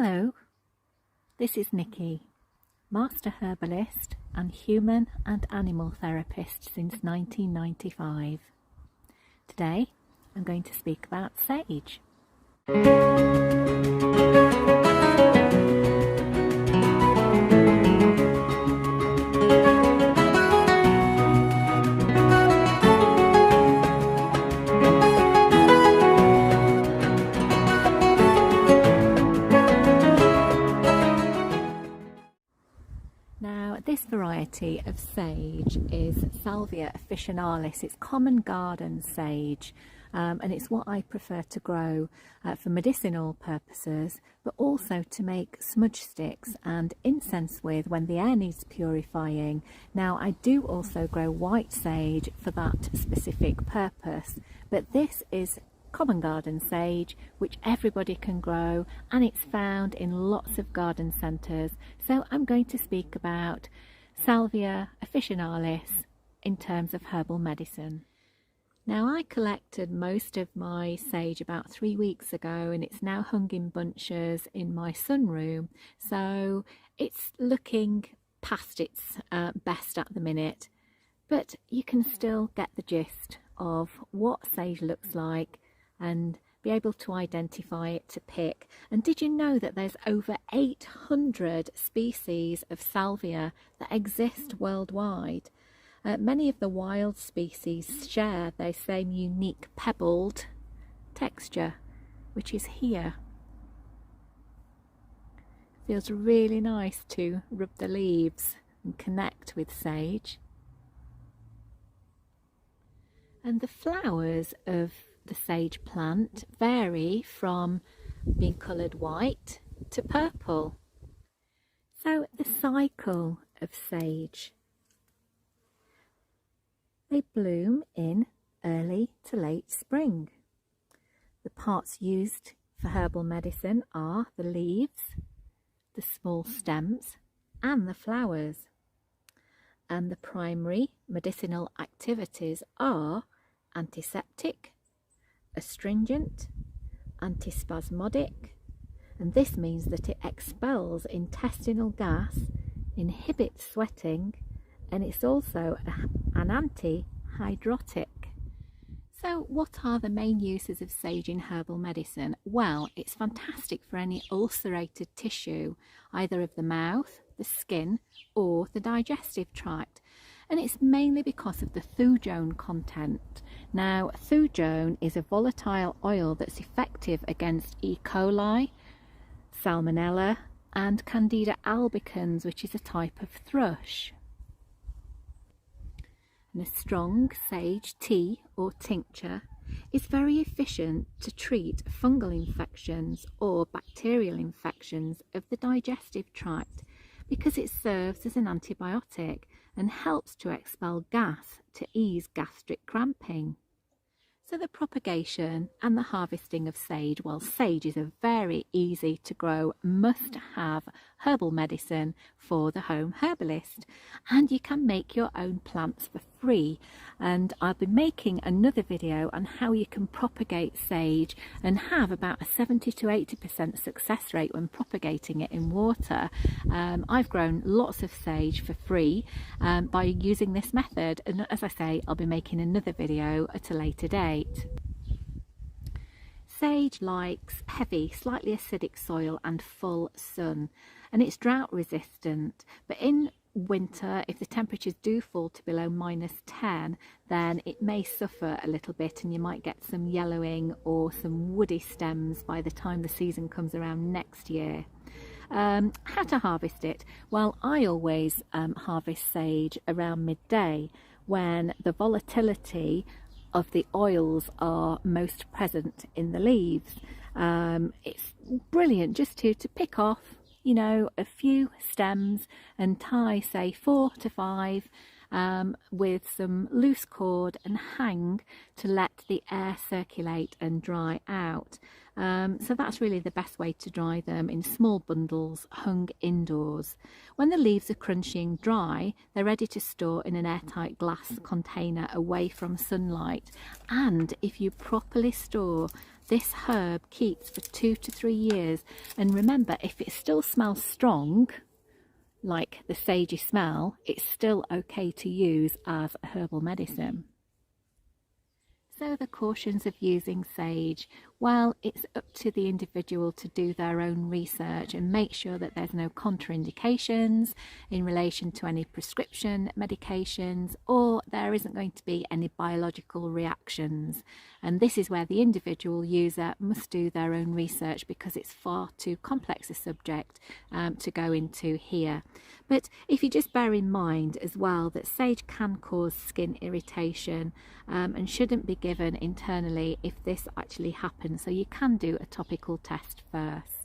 Hello, this is Nikki, Master Herbalist and Human and Animal Therapist since 1995. Today I'm going to speak about sage. Now, this variety of sage is Salvia officinalis. It's common garden sage, and it's what I prefer to grow for medicinal purposes, but also to make smudge sticks and incense with when the air needs purifying. Now, I do also grow white sage for that specific purpose, but this is common garden sage, which everybody can grow, and it's found in lots of garden centres. So I'm going to speak about Salvia officinalis in terms of herbal medicine. Now, I collected most of my sage about 3 weeks ago, and it's now hung in bunches in my sunroom, so it's looking past its best at the minute, but you can still get the gist of what sage looks like and be able to identify it to pick. And did you know that there's over 800 species of salvia that exist worldwide? Many of the wild species share their same unique pebbled texture, which is here. Feels really nice to rub the leaves and connect with sage. And the flowers of the sage plant vary from being coloured white to purple. So the cycle of sage. They bloom in early to late spring. The parts used for herbal medicine are the leaves, the small stems and the flowers. And the primary medicinal activities are antiseptic, astringent, antispasmodic, and this means that it expels intestinal gas, inhibits sweating, and it's also an anti-hydrotic. So what are the main uses of sage in herbal medicine? Well, it's fantastic for any ulcerated tissue, either of the mouth, the skin, or the digestive tract. And it's mainly because of the thujone content. Now, thujone is a volatile oil that's effective against E. coli, salmonella, and Candida albicans, which is a type of thrush. And a strong sage tea or tincture is very efficient to treat fungal infections or bacterial infections of the digestive tract because it serves as an antibiotic and helps to expel gas to ease gastric cramping. So the propagation and the harvesting of sage, well, sage is a very easy to grow, must have herbal medicine for the home herbalist, and you can make your own plants for free. And I'll be making another video on how you can propagate sage and have about a 70 to 80% success rate when propagating it in water. I've grown lots of sage for free by using this method, and as I say, I'll be making another video at a later date. Sage likes heavy, slightly acidic soil and full sun, and it's drought resistant, but in winter, if the temperatures do fall to below -10, then it may suffer a little bit and you might get some yellowing or some woody stems by the time the season comes around next year. How to harvest it? Well, I always harvest sage around midday when the volatility of the oils are most present in the leaves. It's brilliant just to pick off, you know, a few stems and tie, say, 4 to 5 with some loose cord and hang to let the air circulate and dry out. So that's really the best way to dry them, in small bundles hung indoors. When the leaves are crunchy and dry, they're ready to store in an airtight glass container away from sunlight. And if you properly store, this herb keeps for 2 to 3 years. And remember, if it still smells strong, like the sagey smell, it's still okay to use as a herbal medicine. So the cautions of using sage, well, it's up to the individual to do their own research and make sure that there's no contraindications in relation to any prescription medications, or there isn't going to be any biological reactions. And this is where the individual user must do their own research, because it's far too complex a subject to go into here. But if you just bear in mind as well that sage can cause skin irritation and shouldn't be given internally if this actually happens. So you can do a topical test first.